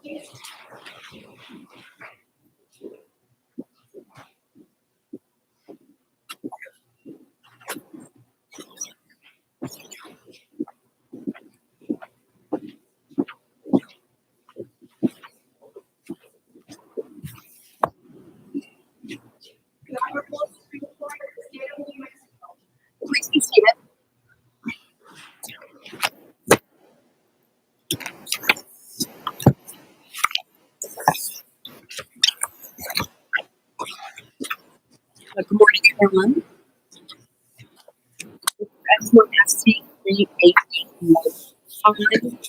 Please be seated. Good morning, everyone. S-1-SC-38815, Southwestern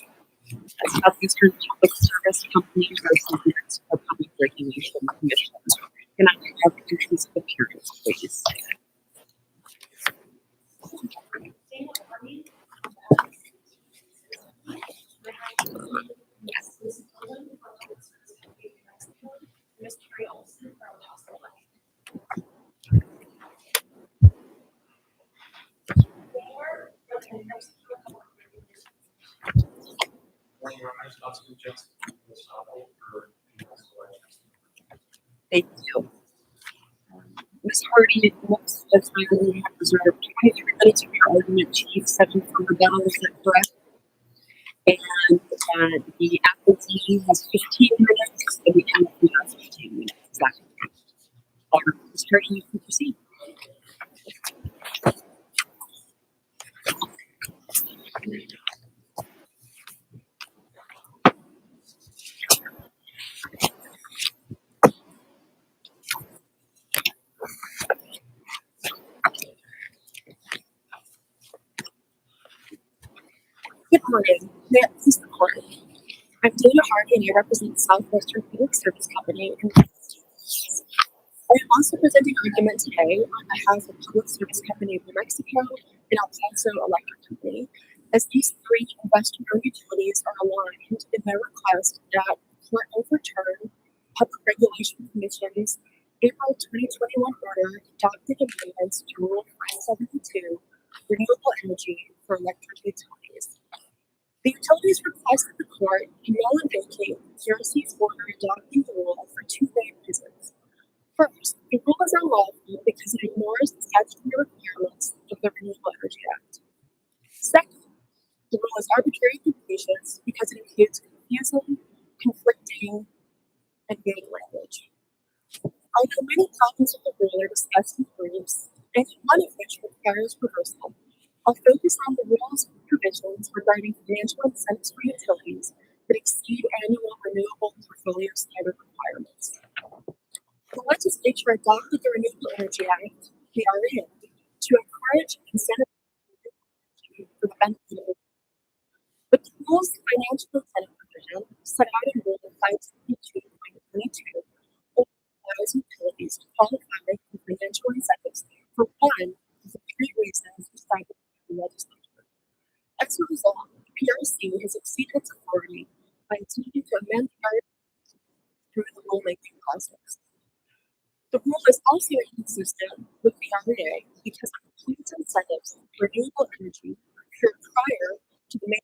Public Service Company versus Mexico Public Regulation Commission. Can I have entries of appearance, please? Thank you. Ms. Hardy, next as we have reserved 23 minutes of your argument, Chief, 7 for rebuttal, is that correct? And the applicant has 15 minutes, and the applicant has 15 minutes. Is that correct? All right, Ms. Hardy, you can proceed. Good morning. May it please the court. I'm Dana Hardy, and I represent Southwestern Public Service Company. I am also presenting argument today on behalf of Public Service Company of New Mexico and El Paso Electric Company, as these three investor-owned utilities are aligned in their request that the court overturn Public Regulation Commission's April 2021 order adopting amendments to Rule 572, Renewable Energy for Electric Utilities. The utilities request that the court annul and vacate the PRC's order adopting the rule for two main reasons. First, the rule is unlawful because it ignores the statutory requirements of the Renewable Energy Act. Second, the rule is arbitrary and capricious because it includes confusing, conflicting, and vague language. Although many problems with the rule are discussed in briefs, any one of which requires reversal, I'll focus on the rules and provisions regarding financial incentives for utilities that exceed annual renewable portfolio standard requirements. The legislature adopted the Renewable Energy Act, the REA, to encourage incentive for the benefit of the but the rules financial incentive provision set out in Rule 572.22 allows utilities to qualify for financial incentives for one of the three reasons cited by the legislature. As a result, the PRC has exceeded its authority by attempting to amend the REA through the rulemaking process. The rule is also inconsistent with the REA because it includes incentives for renewable energy procured prior to the main.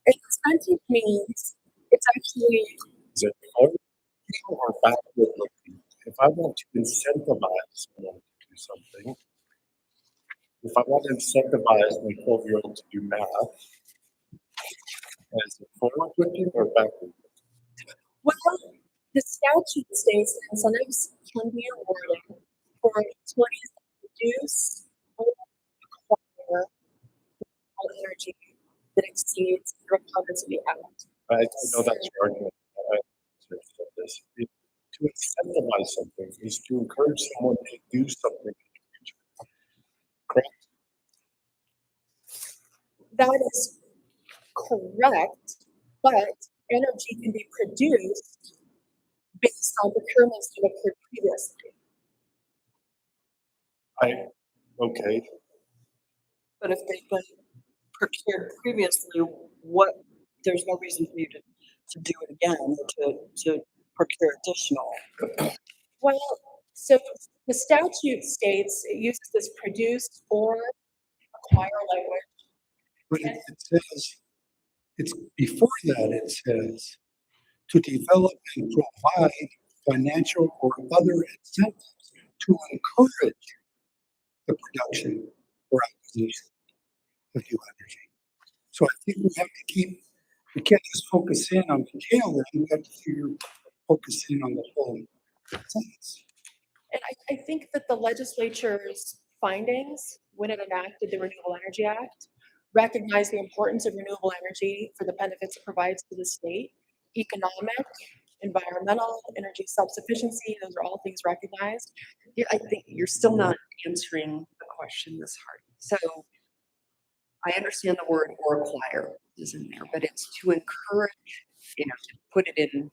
Incentive means it's actually. Is it forward-looking or backward-looking? If I want to incentivize someone to do something, if I want to incentivize my 12-year-old to do math, is it forward-looking or backward-looking? Well, the statute states that incentives can be awarded for utilities that produce or acquire energy that exceeds the requirements of the Act. I know that's your argument. This. To incentivize something is to encourage someone to do something in the future. Correct? That is correct, but energy can be produced based on procurements that occurred previously. Okay. But if they've been procured previously, there's no reason for you to do it again or to procure additional. Well, so the statute states it uses this produce or acquire language. But it says It's before that it says to develop and provide financial or other incentives to encourage the production or acquisition of new energy. So I think we have to we can't just focus in on the tail end, we have to focus in on the whole sentence. And I think that the legislature's findings, when it enacted the Renewable Energy Act, recognized the importance of renewable energy for the benefits it provides to the state, economic, environmental, energy self-sufficiency, those are all things recognized. Yeah, I think you're still not answering the question, Ms. Hart. So I understand the word or acquire is in there, but it's to encourage, to put it in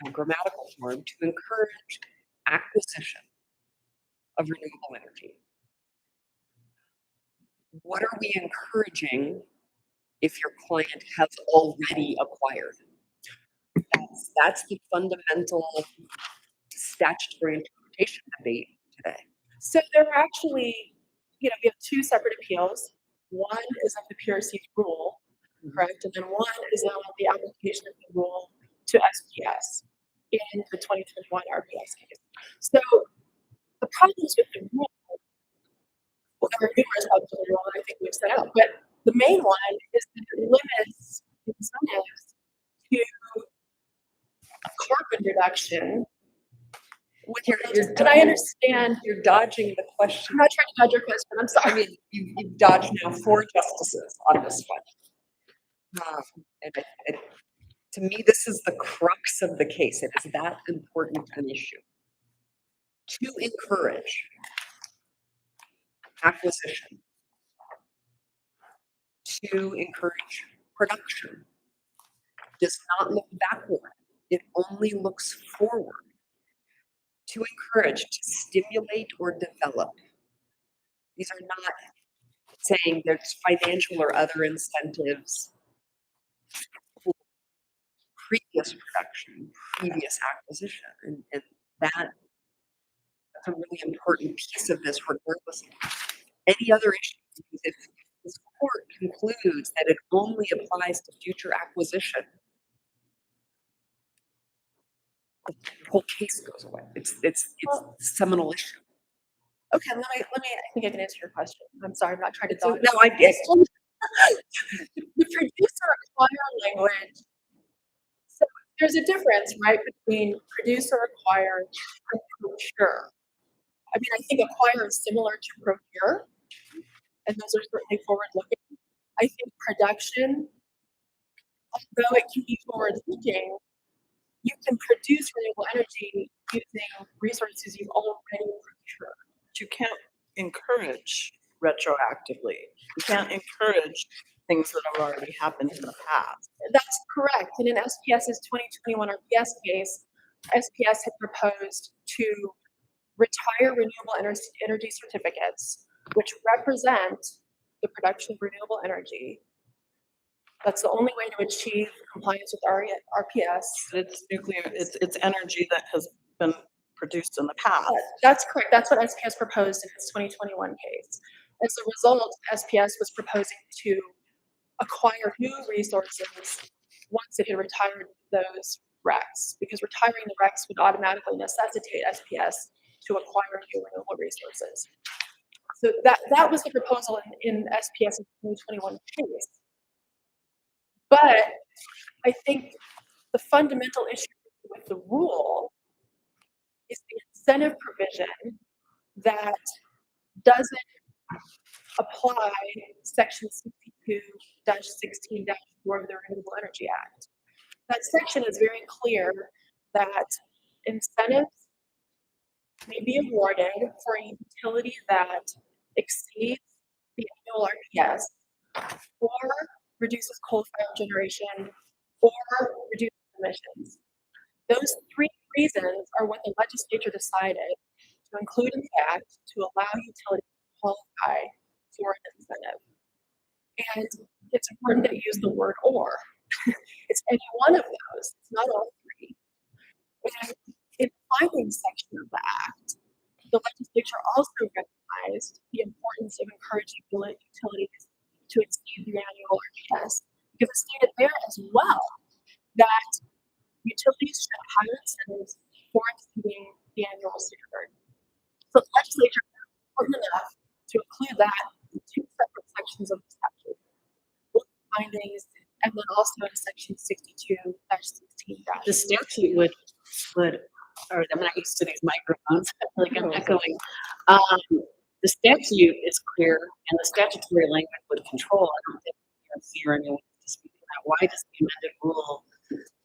a grammatical form, to encourage acquisition of renewable energy. What are we encouraging if your client has already acquired? That's the fundamental statutory interpretation debate today. So there are actually, we have two separate appeals. One is of the PRC's rule, correct? And then one is on the application of the rule to SPS in the 2021 RPS case. So the problems with the rule, well, there are numerous problems with the rule that I think we've set out, but the main one is that it limits incentives to carbon reduction. And I understand you're dodging the question. I'm not trying to dodge your question. I'm sorry. I mean, you've dodged now 4 justices on this one. And to me, this is the crux of the case. It is that important an issue. To encourage acquisition, to encourage production, does not look backward. It only looks forward. To encourage, to stimulate or develop. These are not saying there's financial or other incentives for previous production, previous acquisition. And that's a really important piece of this, regardless of any other issue. Because if this court concludes that it only applies to future acquisition, the whole case goes away. It's a seminal issue. Okay, let me. I think I can answer your question. I'm sorry, I'm not trying to dodge. No, I guess the producer acquire language. So there's a difference, right, between producer acquire and procure. I mean, I think acquire is similar to procure, and those are certainly forward-looking. I think production, although it can be forward-looking, you can produce renewable energy using resources you've already procured. You can't encourage retroactively. You can't encourage things that have already happened in the past. That's correct. And in SPS's 2021 RPS case, SPS had proposed to retire renewable energy certificates, which represent the production of renewable energy. That's the only way to achieve compliance with RPS. It's nuclear, it's energy that has been produced in the past. That's correct. That's what SPS proposed in its 2021 case. As a result, SPS was proposing to acquire new resources once it had retired those RECs, because retiring the RECs would automatically necessitate SPS to acquire new renewable resources. So that was the proposal in SPS's 2021 case. But I think the fundamental issue with the rule is the incentive provision that doesn't apply Section 62-16-4 of the Renewable Energy Act. That section is very clear that incentives may be awarded for a utility that exceeds the annual RPS or reduces coal-fired generation or reduces emissions. Those 3 reasons are what the legislature decided to include in the act to allow utilities to qualify for an incentive. And it's important that you use the word or. It's any one of those, it's not all 3. And in the findings section of the act, the legislature also recognized the importance of encouraging utilities to exceed the annual RPS because it stated there as well that utilities should have higher incentives for exceeding the annual standard. So the legislature was important enough to include that in two separate sections of the statute, both findings and then also in section 62-16. The statute would, or I'm not used to these microphones, I feel like I'm echoing. The statute is clear and the statutory language would control. I don't think PRC or anyone is disputing that. Why does the amended rule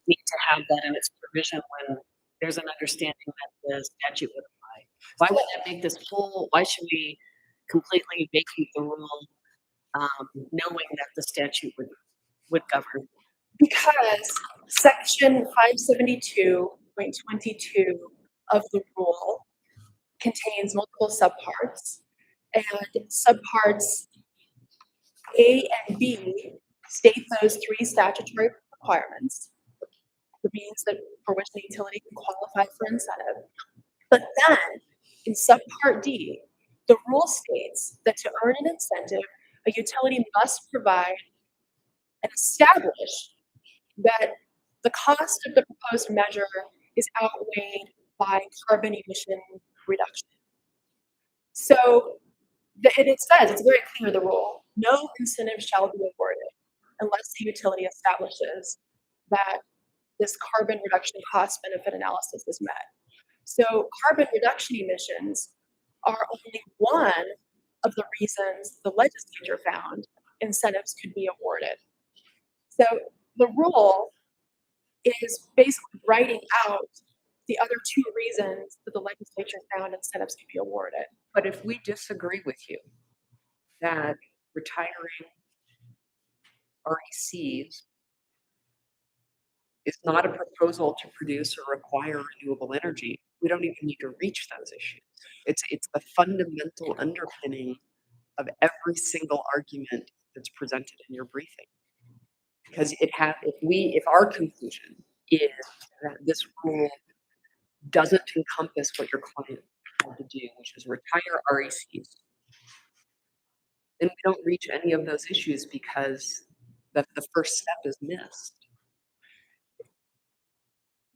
need to have that in its provision when there's an understanding that the statute would apply? Why would that make this whole, why should we completely vacate the rule, knowing that the statute would govern? Because section 572.22 of the rule contains multiple subparts, and subparts A and B state those three statutory requirements, the means that for which the utility can qualify for incentive. But then in subpart D, the rule states that to earn an incentive, a utility must provide and establish that the cost of the proposed measure is outweighed by carbon emission reduction. So and it says, it's very clear, the rule, no incentive shall be awarded unless the utility establishes that this carbon reduction cost benefit analysis is met. So carbon reduction emissions are only one of the reasons the legislature found incentives could be awarded. So the rule is basically writing out the other two reasons that the legislature found incentives could be awarded. But if we disagree with you that retiring RECs is not a proposal to produce or require renewable energy, we don't even need to reach those issues. It's the fundamental underpinning of every single argument that's presented in your briefing. Because if our conclusion is that this rule doesn't encompass what your client had to do, which is retire RECs, then we don't reach any of those issues because the first step is missed.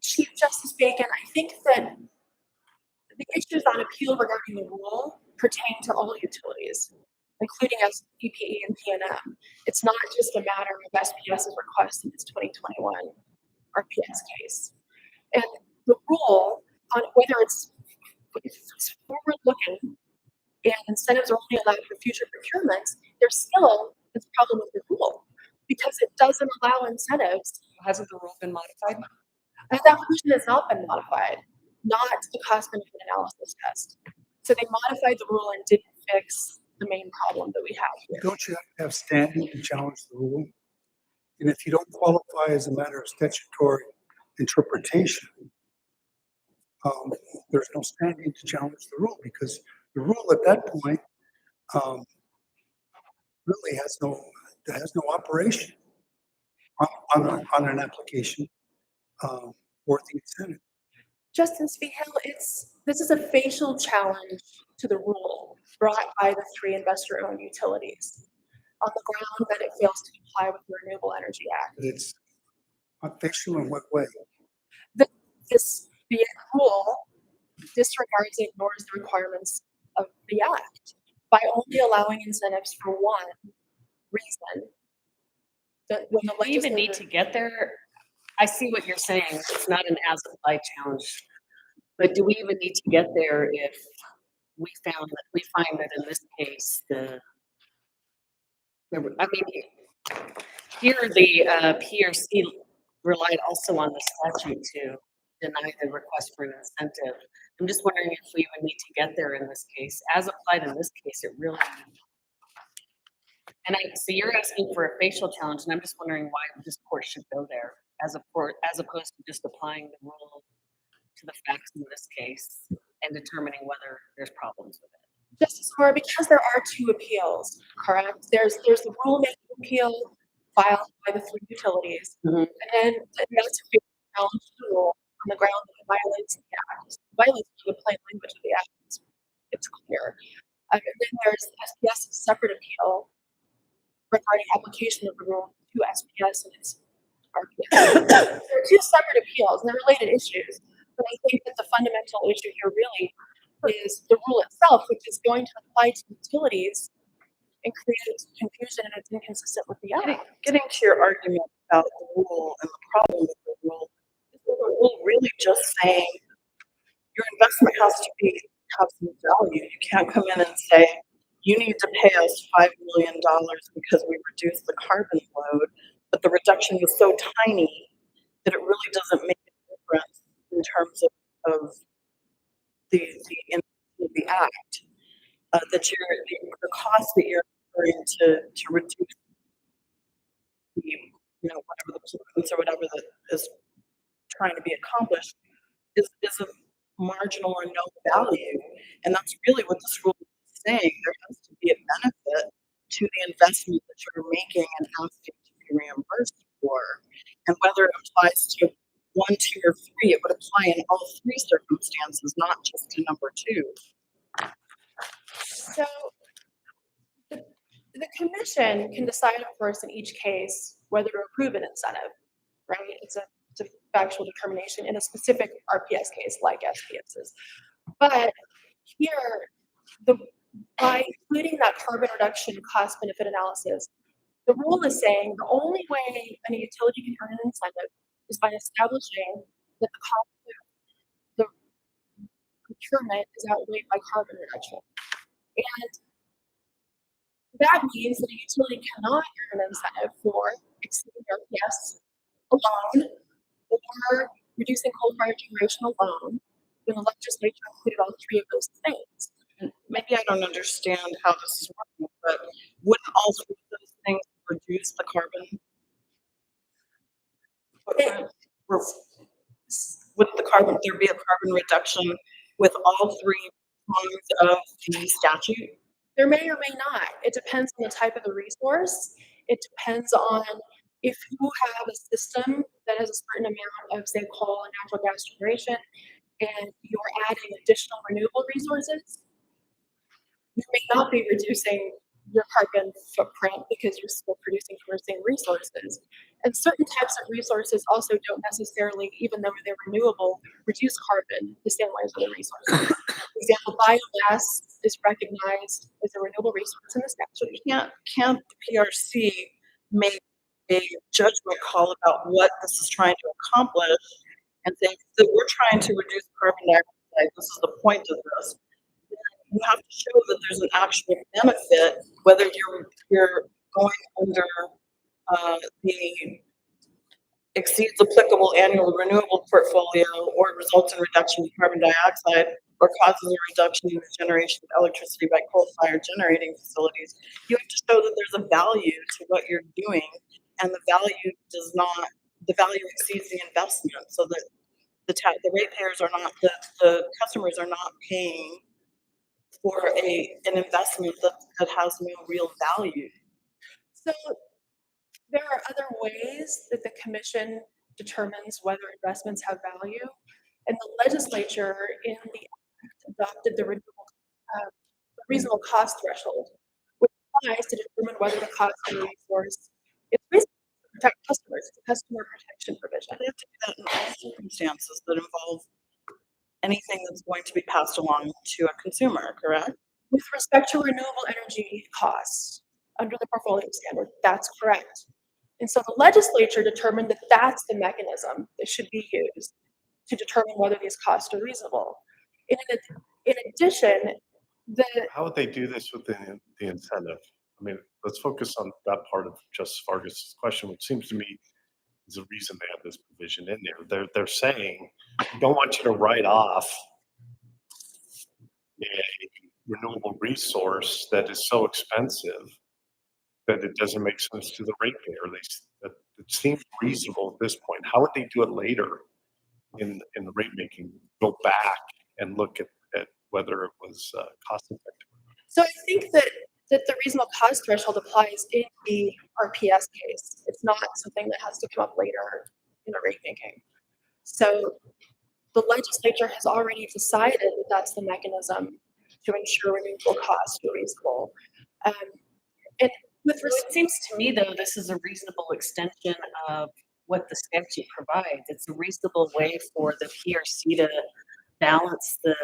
Chief Justice Bacon, I think that the issues on appeal regarding the rule pertain to all utilities, including SPPE and PNM. It's not just a matter of SPS's request in its 2021 RPS case. And the rule, on whether it's forward-looking and incentives are only allowed for future procurements, there's still this problem with the rule because it doesn't allow incentives. Hasn't the rule been modified? And that provision has not been modified, not the cost benefit analysis test. So they modified the rule and didn't fix the main problem that we have here. Don't you have to have standing to challenge the rule? And if you don't qualify as a matter of statutory interpretation, there's no standing to challenge the rule because the rule at that point really has no operation on an application for the incentive. Justice Vigil, this is a facial challenge to the rule brought by the three investor-owned utilities on the ground that it fails to comply with the Renewable Energy Act. But it's not facial in what way? The rule disregards and ignores the requirements of the Act by only allowing incentives for one reason. When the Do we even need legislature- to get there? I see what you're saying. It's not an as-applied challenge. But do we even need to get there if we find that in this case, here the PRC relied also on the statute to deny the request for an incentive. I'm just wondering if we would need to get there in this case. As applied in this case, it really. So you're asking for a facial challenge, and I'm just wondering why this court should go there as opposed to just applying the rule to the facts in this case and determining whether there's problems with it. Justice Moore, because there are two appeals, correct? There's the rulemaking appeal filed by the three utilities, Mhm. and that's a challenge to the rule on the ground that it violates the Act. It violates the plain language of the Act. It's clear. And then there's SPS's separate appeal regarding application of the rule to SPS and its RPS. They're two separate appeals and they're related issues. But I think that the fundamental issue here really is the rule itself, which is going to apply to utilities and create confusion, and it's inconsistent with the act. Getting to your argument about the rule and the problem with the rule, is the rule really just saying your investment has to have some value? You can't come in and say, you need to pay us $5 million because we reduced the carbon load, but the reduction was so tiny that it really doesn't make a difference in terms of the act, that the cost that you're incurring to reduce the, whatever the pollutants or whatever that is trying to be accomplished is of marginal or no value. And that's really what this rule is saying. There has to be a benefit to the investment that you're making and asking to be reimbursed for. And whether it applies to 1, 2, or 3, it would apply in all 3 circumstances, not just to number 2. So the commission can decide, of course, in each case whether to approve an incentive, right? It's a factual determination in a specific RPS case like SPS's. But here, by including that carbon reduction cost benefit analysis, the rule is saying the only way any utility can earn an incentive is by establishing that the cost of the procurement is outweighed by carbon reduction. And that means that a utility cannot earn an incentive for exceeding RPS alone or reducing coal-fired generation alone when the legislature included all 3 of those things. And maybe I don't understand how this is working, but wouldn't all 3 of those things reduce the carbon footprint? Would there be a carbon reduction with all 3 prongs of the statute? There may or may not. It depends on the type of the resource. It depends on if you have a system that has a certain amount of, say, coal and natural gas generation, and you're adding additional renewable resources, you may not be reducing your carbon footprint because you're still producing from the same resources. And certain types of resources also don't necessarily, even though they're renewable, reduce carbon the same way as other resources. For example, biomass is recognized as a renewable resource in the statute. Can't the PRC make a judgment call about what this is trying to accomplish and say that we're trying to reduce carbon dioxide, this is the point of this? You have to show that there's an actual benefit, whether you're going under the exceeds applicable annual renewable portfolio or results in reduction in carbon dioxide or causes a reduction in the generation of electricity by coal-fired generating facilities. You have to show that there's a value to what you're doing, and the value exceeds the investment, so that the ratepayers are not, the customers are not paying for an investment that has no real value. So there are other ways that the commission determines whether investments have value, and the legislature in the act adopted the reasonable cost threshold, which applies to determine whether the cost of a resource is reasonable to protect customers. It's a customer protection provision. They have to do that in all circumstances that involve anything that's going to be passed along to a consumer, correct? With respect to renewable energy costs under the portfolio standard, that's correct. And so the legislature determined that that's the mechanism that should be used to determine whether these costs are reasonable. In addition, How would they do this with the incentive? I mean, let's focus on that part of Justice Vargas' question, which seems to me is the reason they have this provision in there. They're saying, we don't want you to write off a renewable resource that is so expensive that it doesn't make sense to the ratepayer. It seems reasonable at this point. How would they do it later in the rate making? Go back and look at whether it was cost effective. So I think that the reasonable cost threshold applies in the RPS case. It's not something that has to come up later in the rate making. So the legislature has already decided that that's the mechanism to ensure renewable costs are reasonable. And With So it seems to me, though, this is a reasonable extension of what the statute provides. It's a reasonable way for the PRC to balance the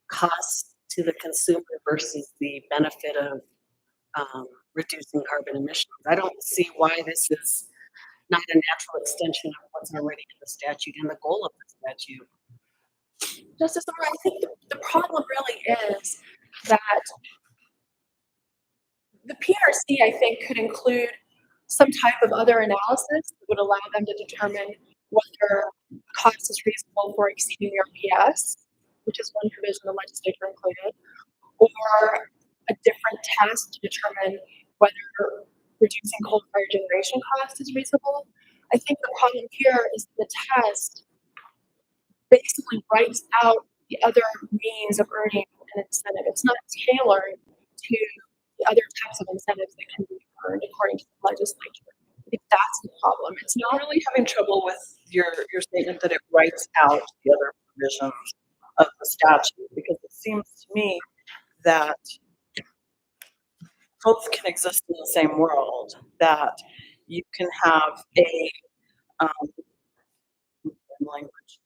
cost to the consumer versus the benefit of reducing carbon emissions. I don't see why this is not a natural extension of what's already in the statute and the goal of the statute. Justice Moore, I think the problem really is that the PRC, I think, could include some type of other analysis that would allow them to determine whether the cost is reasonable for exceeding the RPS, which is one provision the legislature included, or a different test to determine whether reducing coal-fired generation cost is reasonable. I think the problem here is the test basically writes out the other means of earning an incentive. It's not tailored to the other types of incentives that can be earned according to the legislature. I think that's the problem. It's I'm not really having trouble with your statement that it writes out the other provisions of the statute, because it seems to me that both can exist in the same world, that you can have a language,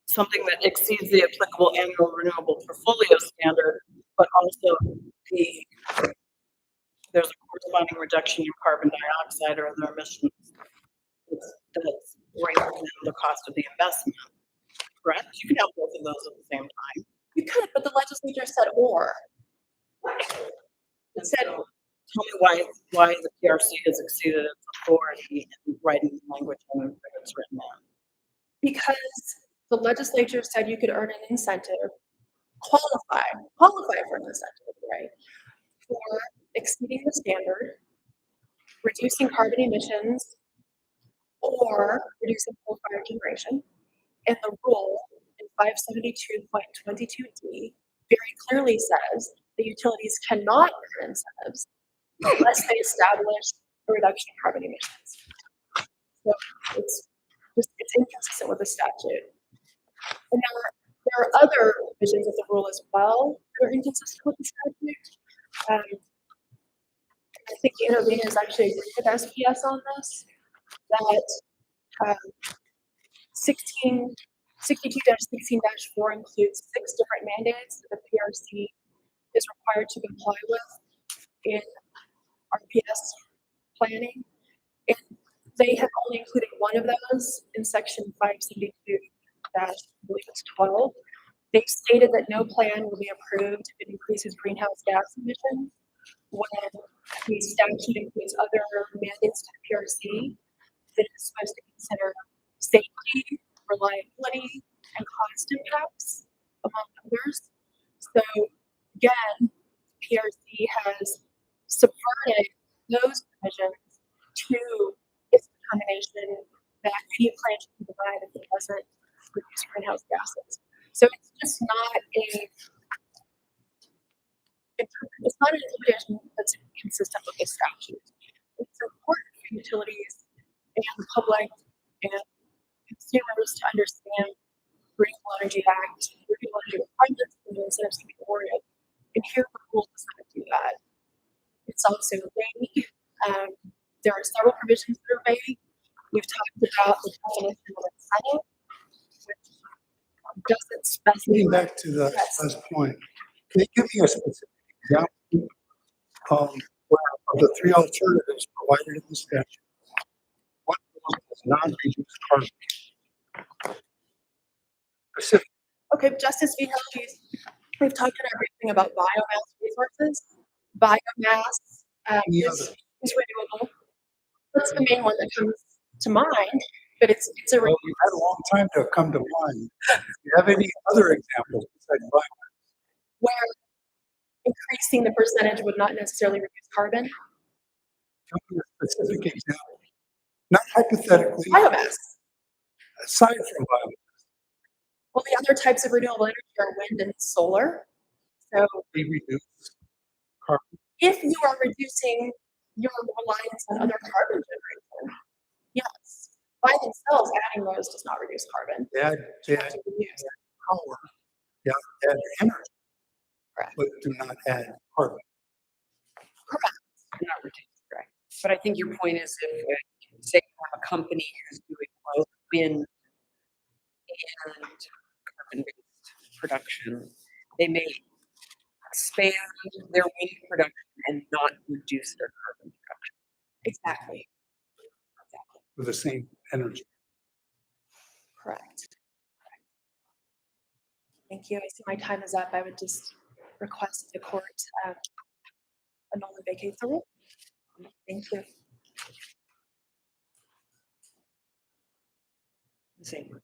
something that exceeds the applicable annual renewable portfolio standard, but also there's a corresponding reduction in carbon dioxide or other emissions that's greater than the cost of the investment. Correct? You can have both of those at the same time. you could, but the legislature said or. And so, tell me why the PRC has exceeded its authority in writing the language and it's written in. Because the legislature said you could earn an incentive, qualify for an incentive, right? For exceeding the standard, reducing carbon emissions, or reducing coal-fired generation. And the rule in 572.22D very clearly says the utilities cannot earn incentives unless they establish a reduction in carbon emissions. So it's inconsistent with the statute. And there are other provisions of the rule as well that are inconsistent with the statute. I think the interveners actually agree with SPS on this, that 62-16-4 includes 6 different mandates that the PRC is required to comply with in RPS planning. And they have only included one of those in section 572-12. They stated that no plan will be approved if it increases greenhouse gas emissions when the statute includes other mandates to the PRC that is supposed to consider safety, reliability, and cost impacts, among others. So again, PRC has subverted those provisions to its determination that any plan should be denied if it doesn't reduce greenhouse gases. So it's just not it's not an interpretation that's consistent with the statute. It's important for utilities and the public and consumers to understand Renewable Energy Act, renewable energy requirements, and the incentives to be awarded. And here the rule does not do that. It's also vague. There are several provisions that are vague. We've talked about the definition of incentive, which doesn't specify. Getting back to the last point, can you give me a specific example of the 3 alternatives provided in the statute? What does non-reduce carbon? Specific. Okay, Justice V. We've talked in our briefing about biomass resources. Biomass is renewable. That's the main one that comes to mind, but it's a Well, we've had a long time to come to mind. Do you have any other examples besides biomass? where increasing the percentage would not necessarily reduce carbon. Tell me a specific example. Not hypothetically, Biomass. aside from biomass, Well, the other types of renewable energy are wind and solar. So they reduce carbon. if you are reducing your reliance on other carbon generation, yes, by themselves, adding those does not reduce carbon. They add power, add energy, Correct. but do not add carbon. Correct. not reduce. Correct. But I think your point is if, say, you have a company who's doing both wind and carbon-based production, they may expand their wind production and not reduce their carbon production. Exactly. with the same energy. Correct. Thank you. I see my time is up. I would just request the court annul and vacate the rule. Thank you. Same.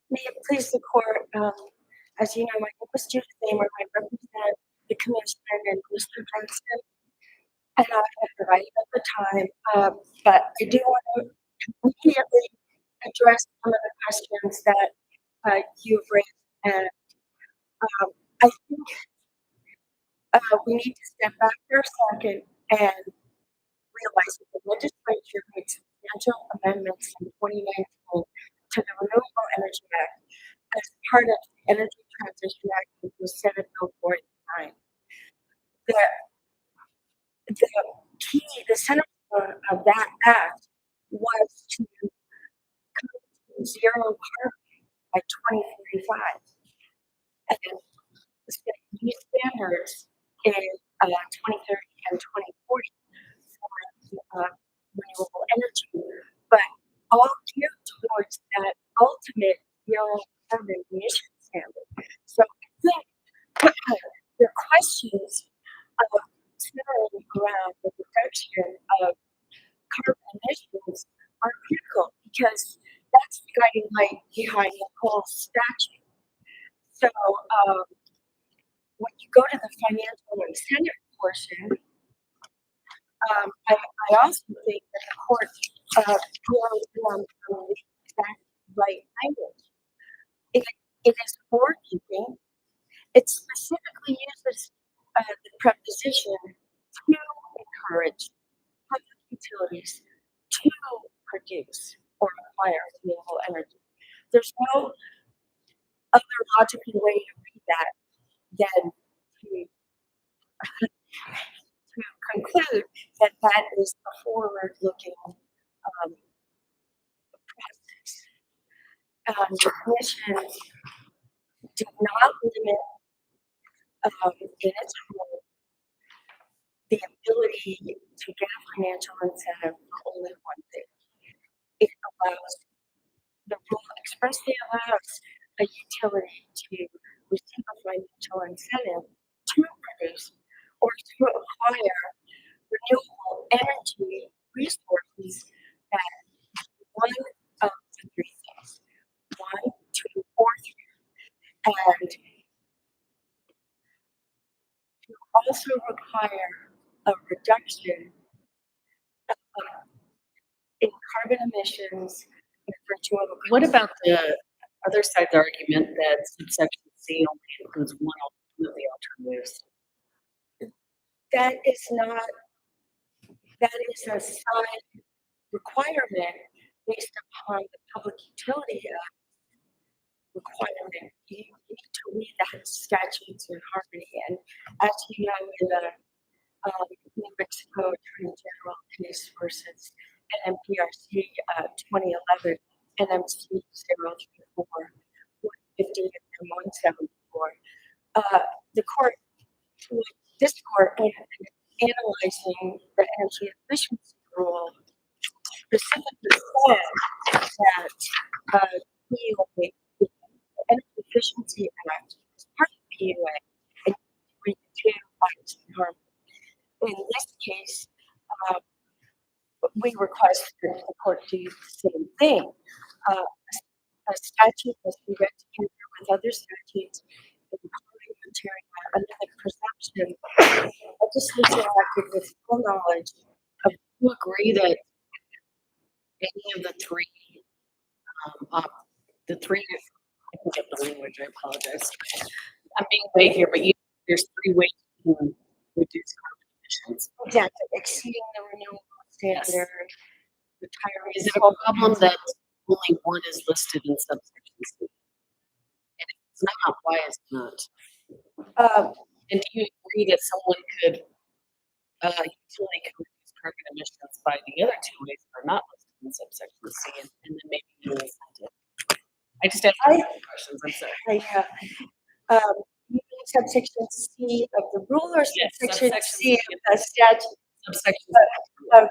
May it please the court, as you know, my name is Judith Thamer. I represent the commissioner and Mr. Johnson. And I have divided up the time, but I do want to immediately address some of the questions that you've raised. And I think we need to step back for a second and realize that the legislature made substantial amendments in 2019 to the Renewable Energy Act as part of the Energy Transition Act, which was Senate Bill 489. The center of that act was to come to zero carbon by 2035. And then set new standards in 2030 and 2040 for renewable energy, but all geared towards that ultimate zero carbon emission standard. So I think your questions of centering around the reduction of carbon emissions are critical because that's the guiding light behind the whole statute. So when you go to the financial incentive portion, I also think that the court really that right language. It is forward-looking. It specifically uses the preposition to encourage public utilities to produce or acquire renewable energy. There's no other logical way to read that than to conclude that that is a forward-looking process. The commission did not limit in its rule the ability to get a financial incentive for only one thing. It allows, the rule expressly allows a utility to receive a financial incentive to produce or to acquire renewable energy resources that one of the three things, 1, 2, or 3, and to also require a reduction in carbon emissions in virtue of a. What about the other side's argument that subsection C only includes one of the alternatives? That is not, that is a side requirement based upon the Public Utility Act requirement. You need to read that statutes in harmony. And as you know, in the New Mexico Attorney General case versus NMPRC 2011, NMC 034, 150 and 174, the court, this court, when analyzing the energy efficiency rule, specifically said that PUA, the Energy Efficiency Act, is part of PUA, and read the two parts in harmony. In this case, we request that the court do the same thing. A statute must be read together with other statutes in parliamentary under the presumption legislature acted with full knowledge of. Do you agree that any of the three, I can get the language, I apologize. I'm being vague here, but there's 3 ways you can reduce carbon emissions. Exactly, exceeding the renewable Yes. standard, retiring. Is it a problem that only one is listed in subsection C? And if it's not, why is it not? And do you agree that someone could, utility can reduce carbon emissions by the other two ways that are not listed in subsection C, and then maybe you incentive? I just asked questions, I'm sorry. You mean subsection C of the rule or Yes, subsection subsection C C of the statute? Subsection Okay.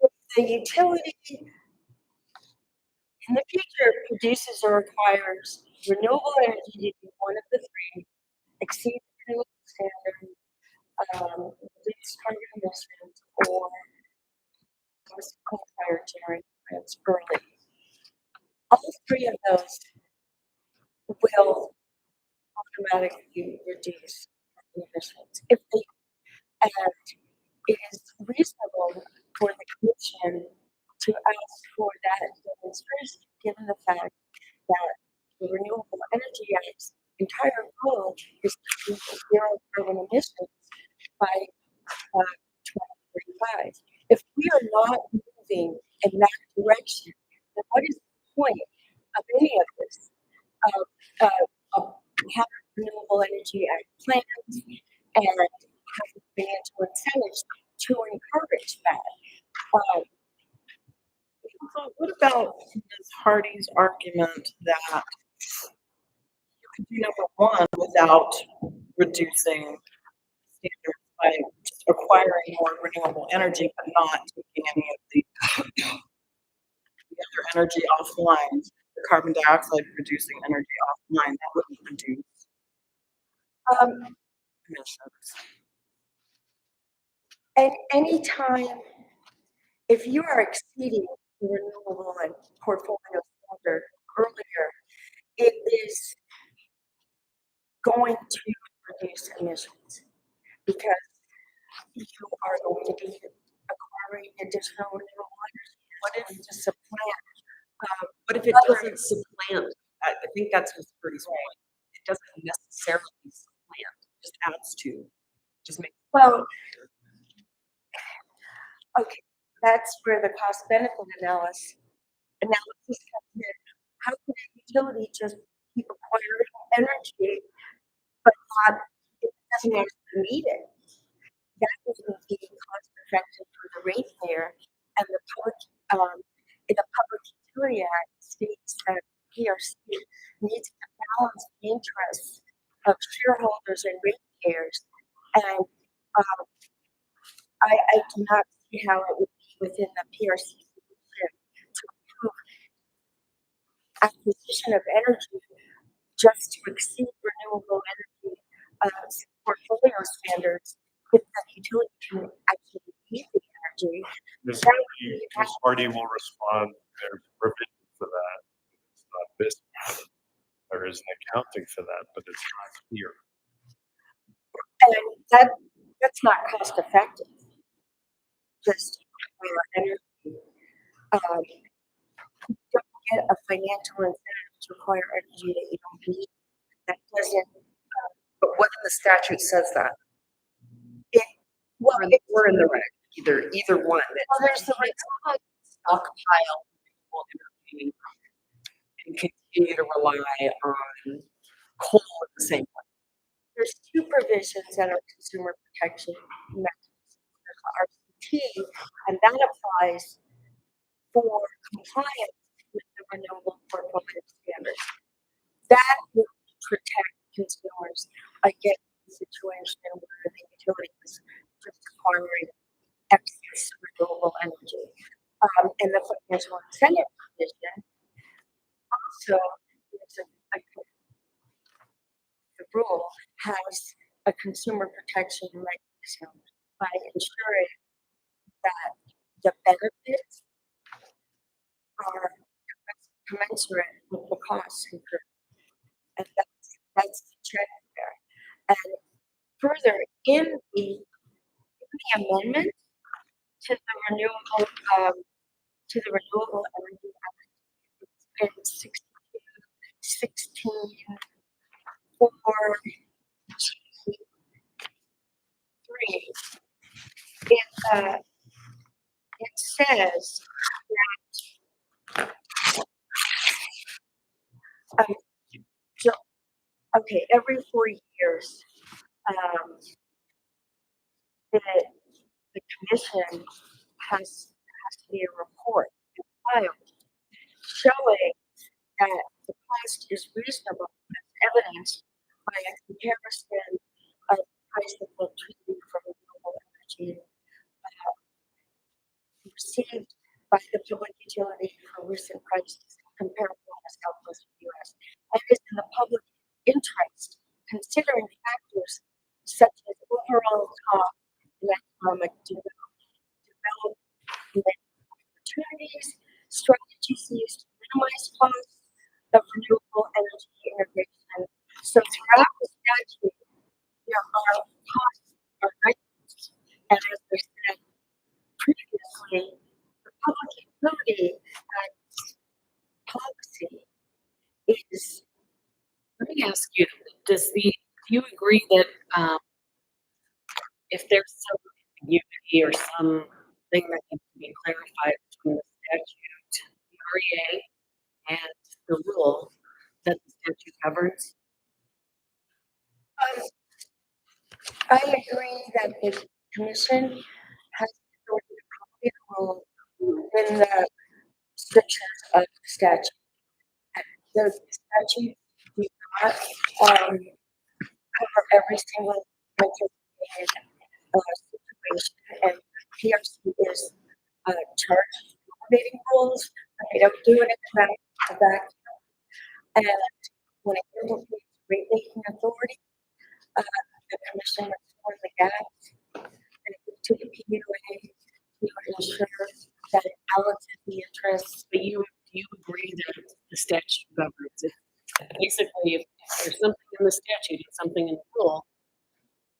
If the utility in the future produces or requires renewable energy to do one of the three, exceed the renewable standard, reduce carbon emissions, or coal-fired generating plants early. All three of those will automatically reduce carbon emissions. If they, and it is reasonable for the commission to ask for that demonstration, given the fact that the Renewable Energy Act's entire goal is to reach zero carbon emissions by 2045. If we are not moving in that direction, then what is the point of any of this? Of having Renewable Energy Act plans and having financial incentives to encourage that. So what about Ms. Hardy's argument that you could do number one without reducing standards by just acquiring more renewable energy, but not taking any of the other energy offline, the carbon dioxide producing energy offline, that wouldn't reduce emissions. And anytime, if you are exceeding the renewable and portfolio standard earlier, it is going to reduce emissions because you are going to be acquiring additional renewable energy. What if to supplant? What if it doesn't supplant? I think that's Ms. Purdy's point. It doesn't necessarily supplant, it just adds to, just make. Well, okay, that's where the cost benefit analysis comes in. How can a utility just keep acquiring energy, but not, it doesn't actually need it? That wouldn't be cost effective for the ratepayer, and the public, in the Public Utility Act states that PRC needs to balance the interests of shareholders and ratepayers, and I do not see how it would be within the PRC solution to approve acquisition of energy just to exceed renewable energy portfolio standards if the utility can actually use the energy. Ms. That would be Hardy will respond, there's provision for that. It's not business. There is an accounting for that, but it's not here. and that's not cost effective. Just energy. You don't get a financial incentive to acquire energy that you don't need. That doesn't. But what in the statute says that? Well, We're in the red, either one. well, there's the Stockpile renewable energy and continue to rely on coal in the same way. there's two provisions that are consumer protection mechanisms. There's the RCT, and that applies for compliance with the renewable portfolio standards. That would protect consumers against the situation where the utility is just acquiring excess renewable energy. And the financial incentive provision also is the rule has a consumer protection mechanism by ensuring that the benefits are commensurate with the costs incurred. And that's the trick there. And further, in the amendment to the renewable energy act, in 16 4 agree is that it says that, so, okay, every 4 years, the, the commission has to be a report filed showing that the cost is reasonable as evidenced by a comparison of the price of electricity from renewable energy received by the public utility for recent prices comparable to the Southwestern U.S. and is in the public interest, considering factors such as overall cost and economic development opportunities, strategies used to minimize costs of renewable energy integration. So throughout the statute, there are costs are items, and as I said previously, the public utility policy is. Let me ask you, do you agree that, if there's some ambiguity or something that needs to be clarified between the statute, the REA, and the rule that the statute governs? I agree that the commission has the authority to copy the rule within the strictures of the statute. The statute does not cover every single anticipated situation, and PRC is charged with innovating rules, but they don't do it in the back. And when it implicates rate making authority, the commission must fill the gaps to the PUA to ensure that it balances the interests. But do you agree that the statute governs it? Basically, if there's something in the statute and something in the rule,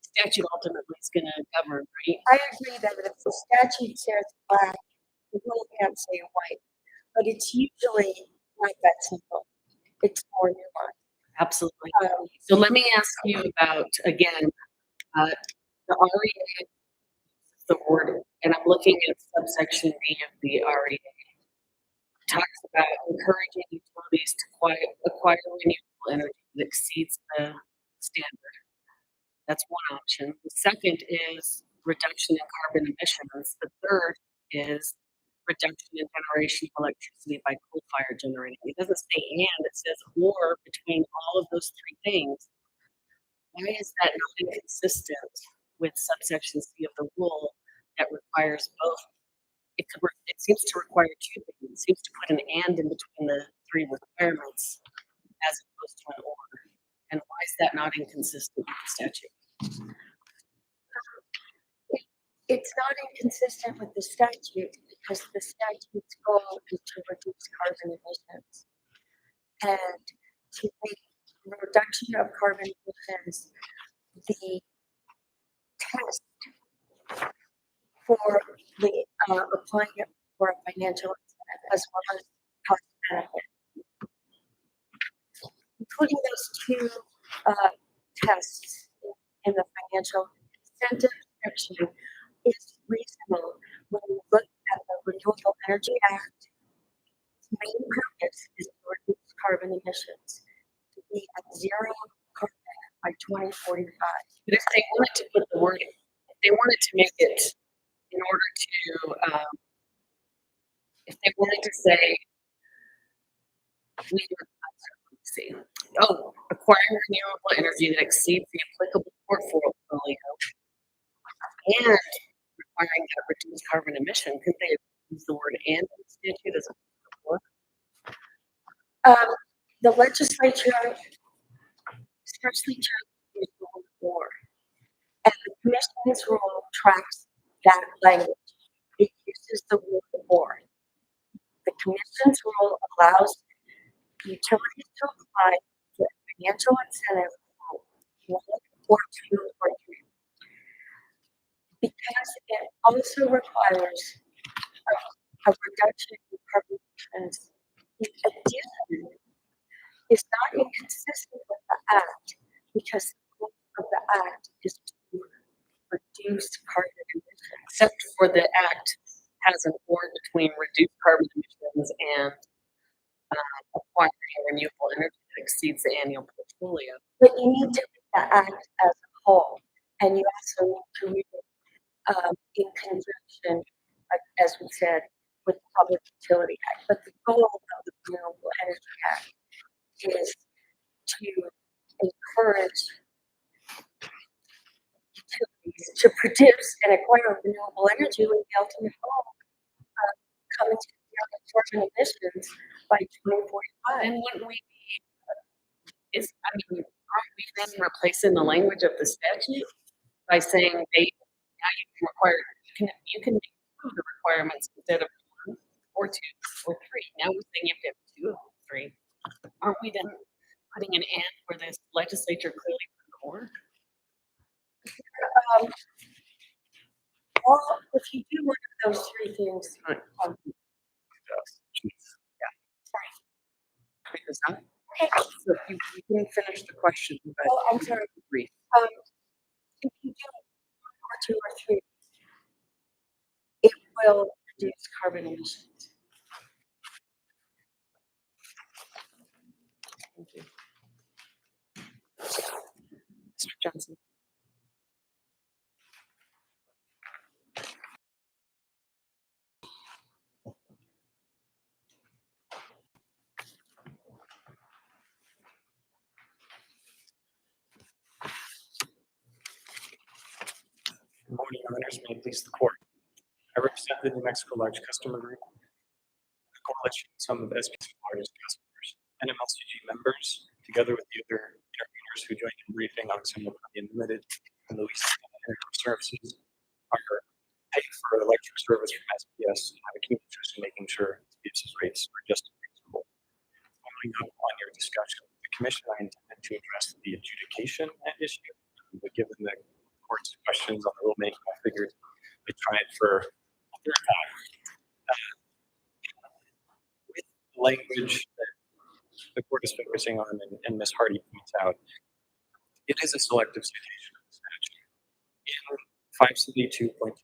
the statute ultimately is going to govern, right? I agree that if the statute says black, the rule can't say white, but it's usually not that simple. It's more nuanced. Absolutely. So let me ask you about, again, the REA, the word, and I'm looking at subsection B of the REA. Talks about encouraging utilities to acquire renewable energy that exceeds the standard. That's one option. The second is reduction in carbon emissions. The third is reduction in generation of electricity by coal-fired generating. It doesn't say and, it says or between all of those three things. Why is that not inconsistent with subsection C of the rule that requires both? It seems to require two things. It seems to put an and in between the three requirements as opposed to an or. And why is that not inconsistent with the statute? It's not inconsistent with the statute because the statute's goal is to reduce carbon emissions. And to make the reduction of carbon emissions the test for the applying it for a financial incentive as well as cost benefit. Including those two tests in the financial incentive section is reasonable when you look at the Renewable Energy Act. Its main purpose is to reduce carbon emissions to be at zero carbon by 2045. But if they wanted to put the word, if they wanted to make it in order to, if they wanted to say, acquiring renewable energy that exceeds the applicable portfolio and requiring that reduce carbon emission, couldn't they use the word and in the statute as opposed to or? The legislature especially chose to use the word or, and the commission's rule tracks that language. It uses the word or. The commission's rule allows utilities to apply for financial incentive for 1 or 2 or 3. Because it also requires a reduction in carbon emissions, in addition, is not inconsistent with the act because the goal of the act is to reduce carbon emissions. Except for the act has an or between reduced carbon emissions and acquiring renewable energy that exceeds the annual portfolio. But you need to read the act as a whole, and you also need to read it in conjunction, as we said, with the Public Utility Act. But the goal of the Renewable Energy Act is to encourage utilities to produce and acquire renewable energy with the ultimate goal of coming to zero carbon emissions by 2045. And wouldn't we aren't we then replacing the language of the statute by saying now you can require, you can make two of the requirements instead of one or two or three. Now we're saying you have to have two of the three. Aren't we then putting an and where this legislature clearly put an or? Well, if you do one of those three things, Is that? So you can finish the question, but oh, I'm sorry. brief. If you do one or two or three, it will reduce carbon emissions. Thank you. Mr. Johnson. Good morning, Your Honors. May it please the court. I represent the New Mexico Large Customer Group, a coalition of some of SBC's largest customers. NMLCG members, together with the other interveners who joined in briefing on Seminole County Unlimited and Louisiana Energy Services, are paying for electric service from SPS and have a keen interest in making sure SPS's rates are just and reasonable. Following up on your discussion with the commission, I intended to address the adjudication at issue, but given the court's questions on the rulemaking, I figured I'd try it for a third time. With the language that the court is focusing on and Ms. Hardy points out, it is a selective citation of the statute. In 572.22,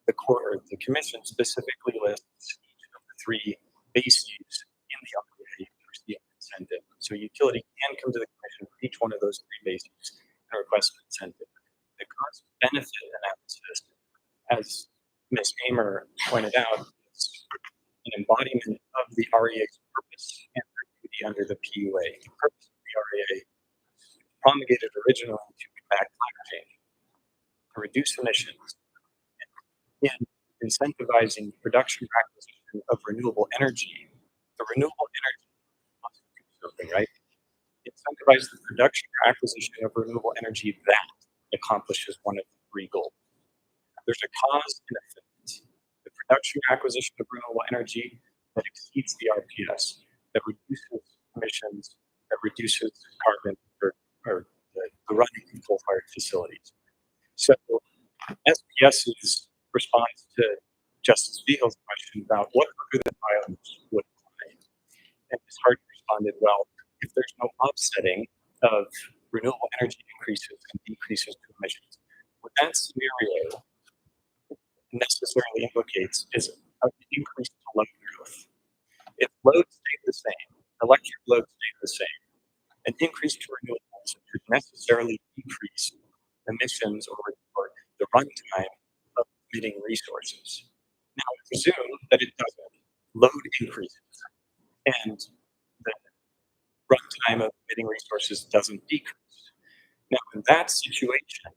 the court or the commission specifically lists each of the three bases in the REA to receive an incentive. So utility can come to the commission for each one of those three bases and request an incentive. The cost benefit analysis, as Ms. Hamer pointed out, is an embodiment of the REA's purpose and their duty under the PUA. The purpose of the REA was promulgated originally to combat climate change, to reduce emissions, and incentivizing production or acquisition of renewable energy. The renewable energy must do something, right? Incentivize the production or acquisition of renewable energy that accomplishes one of the three goals. There's a cause and effect. The production or acquisition of renewable energy that exceeds the RPS, that reduces emissions, that reduces carbon or the running of coal-fired facilities. So SPS's response to Justice Vehil's question about what other than violence would apply, and Ms. Hardy responded, well, if there's no offsetting of renewable energy increases and decreases to emissions, what that scenario necessarily implicates is an increase to load growth. If load stayed the same, electric load stayed the same, an increase to renewables should necessarily decrease emissions or the runtime of emitting resources. Now, presume that it doesn't. Load increases and the runtime of emitting resources doesn't decrease. Now, in that situation,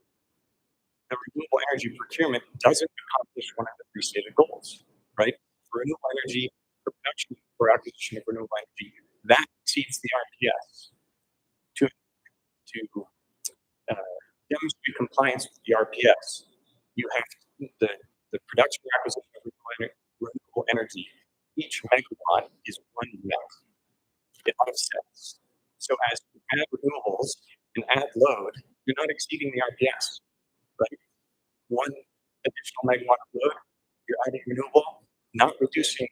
the renewable energy procurement doesn't accomplish one of the three stated goals, right? For renewable energy, for production, for acquisition of renewable energy, that exceeds the RPS. To demonstrate compliance with the RPS, you have the production or acquisition of renewable energy. Each megawatt is 1 meg. It offsets. So as you add renewables and add load, you're not exceeding the RPS, right? 1 additional megawatt of load, you're adding renewable, not reducing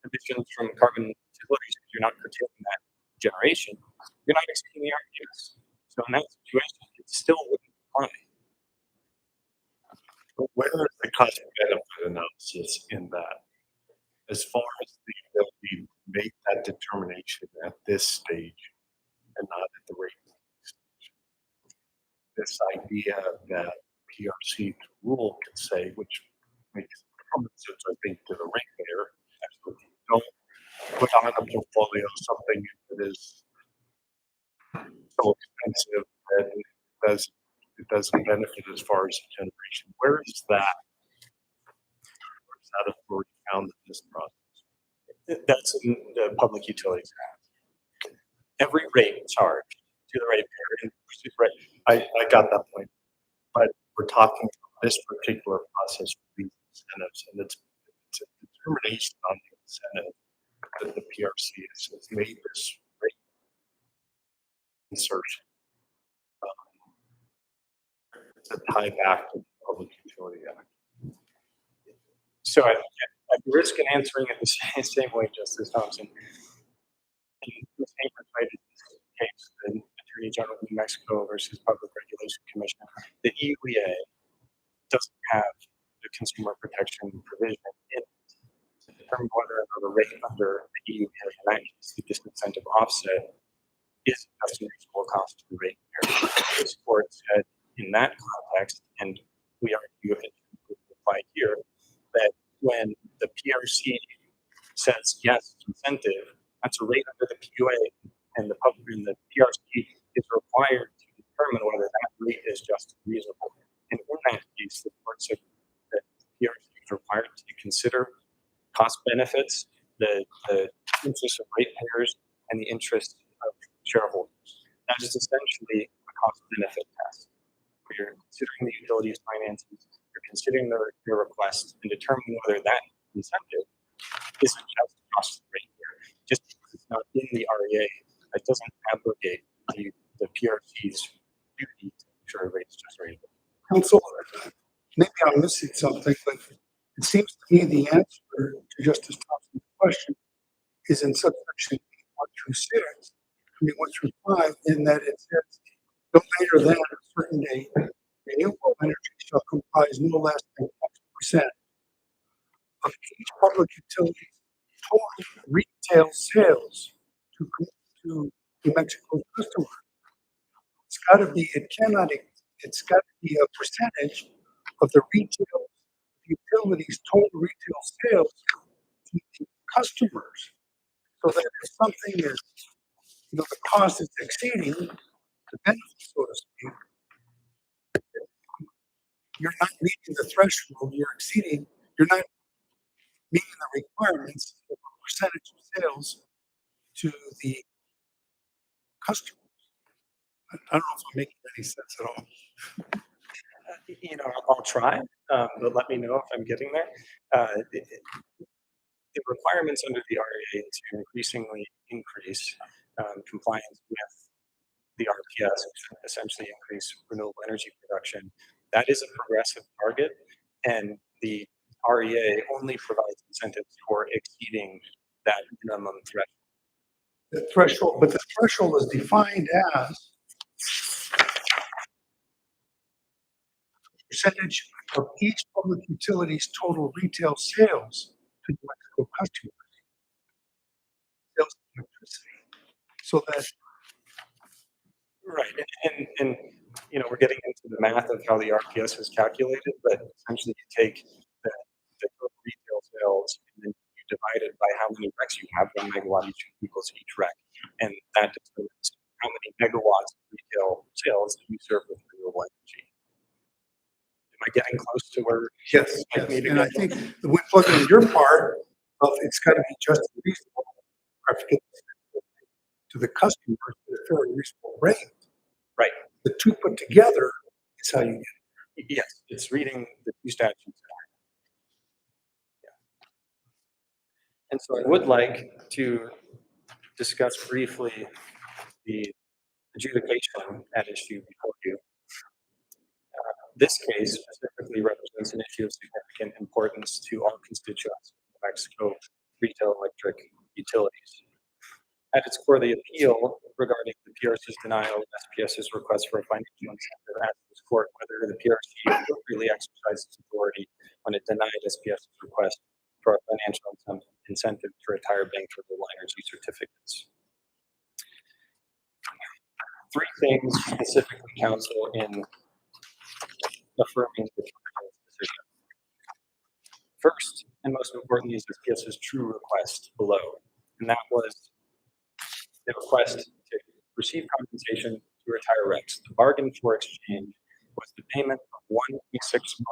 emissions from carbon utilities because you're not curtailing that generation. You're not exceeding the RPS. So in that situation, it still wouldn't apply. But where is the cost benefit analysis in that? As far as the ability to make that determination at this stage and not at the rate stage. This idea that PRC rule can say, which makes common sense, I think, to the regulator, absolutely don't put on a portfolio something that is so expensive that it doesn't benefit as far as generation. Where is that? Where is that authority found in this process? That's in the Public Utilities Act. Every rate charged to the ratepayer in pursuit rate. I got that point, but we're talking about this particular process for these incentives, and it's a determination on the incentive that the PRC has made this rate insertion to tie back to the Public Utility Act. So at risk in answering it the same way, Justice Thompson. In the same case, the Attorney General of New Mexico versus Public Regulation Commission, the EUA doesn't have the consumer protection provision in it to determine whether or not a rate under the EUA, in that case, the disincentive offset, is just a reasonable cost to the ratepayer. This court said in that context, and we argue it would apply here, that when the PRC says yes, incentive, that's a rate under the PUA, and the PRC is required to determine whether that rate is just and reasonable. And in that case, the court said that the PRC is required to consider cost benefits, the interests of ratepayers, and the interests of shareholders. That is essentially a cost benefit test, where you're considering the utility's finances, you're considering their request, and determining whether that incentive isn't just cost to the ratepayer. Just because it's not in the REA, that doesn't abrogate the PRC's duty to ensure a rate's just reasonable. Council, maybe I'm missing something, but it seems to me the answer to Justice Thompson's question is in subsection 1 through 6, 1 through 5, in that it says, no later than a certain date, renewable energy shall comprise no less than 50% of each public utility's total retail sales to New Mexico customers. It's got to be, it's got to be a percentage of the utility's total retail sales to the customers. So that if something is, the cost is exceeding the benefit, so to speak, you're not meeting the threshold, you're not meeting the requirements of a percentage of sales to the customer. I don't know if I'm making any sense at all. I'll try, but let me know if I'm getting there. The requirements under the REA to increasingly increase compliance with the RPS, which essentially increase renewable energy production, that is a progressive target, and the REA only provides incentives for exceeding that minimum threshold. But the threshold is defined as percentage of each public utility's total retail sales to New Mexico customers. Sales of electricity. So that Right, and we're getting into the math of how the RPS is calculated, but essentially you take the total retail sales and then you divide it by how many RECs you have. 1 megawatt equals each REC, and that determines how many megawatts of retail sales you serve with renewable energy. Am I getting close to where? yes. And I think when plugging in your part of it's got to be just and reasonable, I forget to the customer at a fairly reasonable rate. Right. The two put together is how you get it. Yes, it's reading the two statutes. Yeah. And so I would like to discuss briefly the adjudication at issue before you. This case specifically represents an issue of significant importance to all constituents of New Mexico retail electric utilities. At its core, the appeal regarding the PRC's denial of SPS's request for a financial incentive asks this court whether the PRC appropriately exercises its authority when it denied SPS's request for a financial incentive to retire bank renewable energy certificates. Three things specifically, counsel, in affirming the Tribunal's decision. First, and most importantly, is SPS's true request below, and that was the request to receive compensation to retire RECs. The bargain for exchange was the payment of $1.6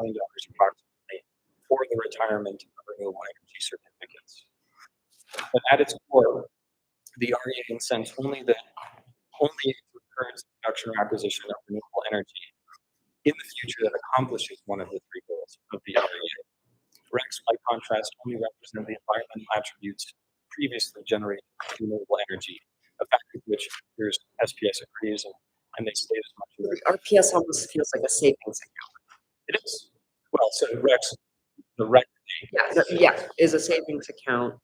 million approximately for the retirement of renewable energy certificates. But at its core, the REA incents only recurrence, production, or acquisition of renewable energy in the future that accomplishes one of the three goals of the REA. RECs, by contrast, only represent the environmental attributes previously generated from renewable energy, a fact with which appears SPS agrees, and they state as much. The RPS almost feels like a savings account. It is. Well, so RECs, the REC. Yeah, is a savings account.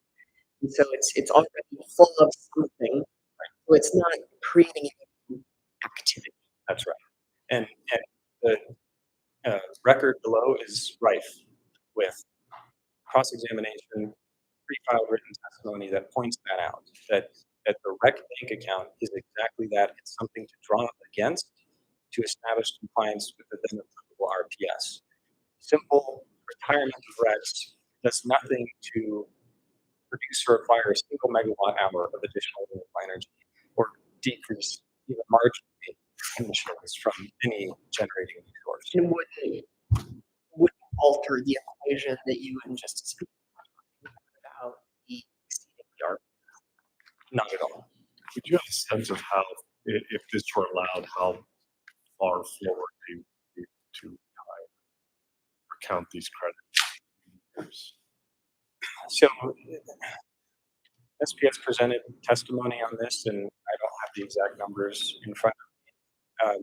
And so it's already full of something. So it's not creating activity. That's right. And the record below is rife with cross-examination, pre-filed written testimony that points that out, that the REC bank account is exactly that. It's something to draw against to establish compliance with the then applicable RPS. Simple retirement of RECs does nothing to produce or acquire a single megawatt hour of additional renewable energy or decrease even marginally emissions from any generating resource. And wouldn't alter the equation that you and Justice about the exceeding the RPS. Not at all. Would you have a sense of how, if this were allowed, how far forward they would be to recount these credits? So SPS presented testimony on this, and I don't have the exact numbers in front of me.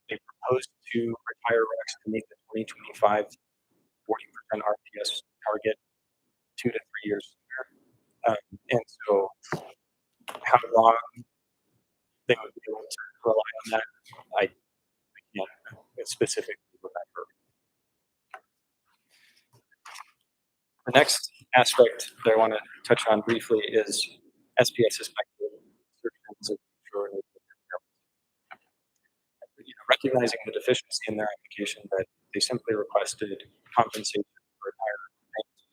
They proposed to retire RECs to meet the 2025 40% RPS target 2 to 3 years sooner. And so how long they would be able to rely on that, I can't specifically remember. The next aspect that I want to touch on briefly is SPS's speculative assertions of future renewable energy. Recognizing the deficiency in their application that they simply requested compensation for retired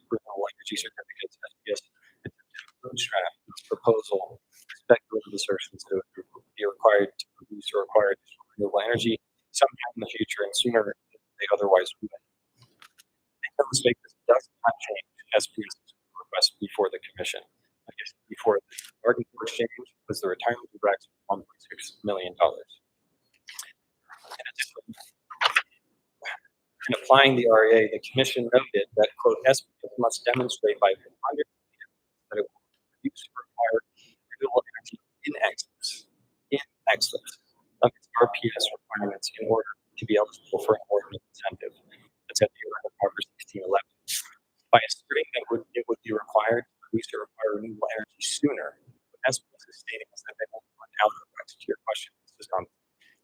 renewable energy certificates, SPS attempted to bootstrap its proposal speculative assertions that it would be required to produce or acquire additional renewable energy sometime in the future and sooner than they otherwise would. Make no mistake, this does not change SPS's request before the commission. I guess before the bargain for exchange was the retirement of RECs for $1.6 million. In applying the REA, the commission noted that, quote, SPS must demonstrate by preponderance that it will produce or acquire renewable energy in excess of its RPS requirements in order to be eligible for an ordinance incentive. That's at the order of Harper 1611. By asserting that it would be required to produce or acquire renewable energy sooner, what SPS is stating is that they will run out of RECs. To your question,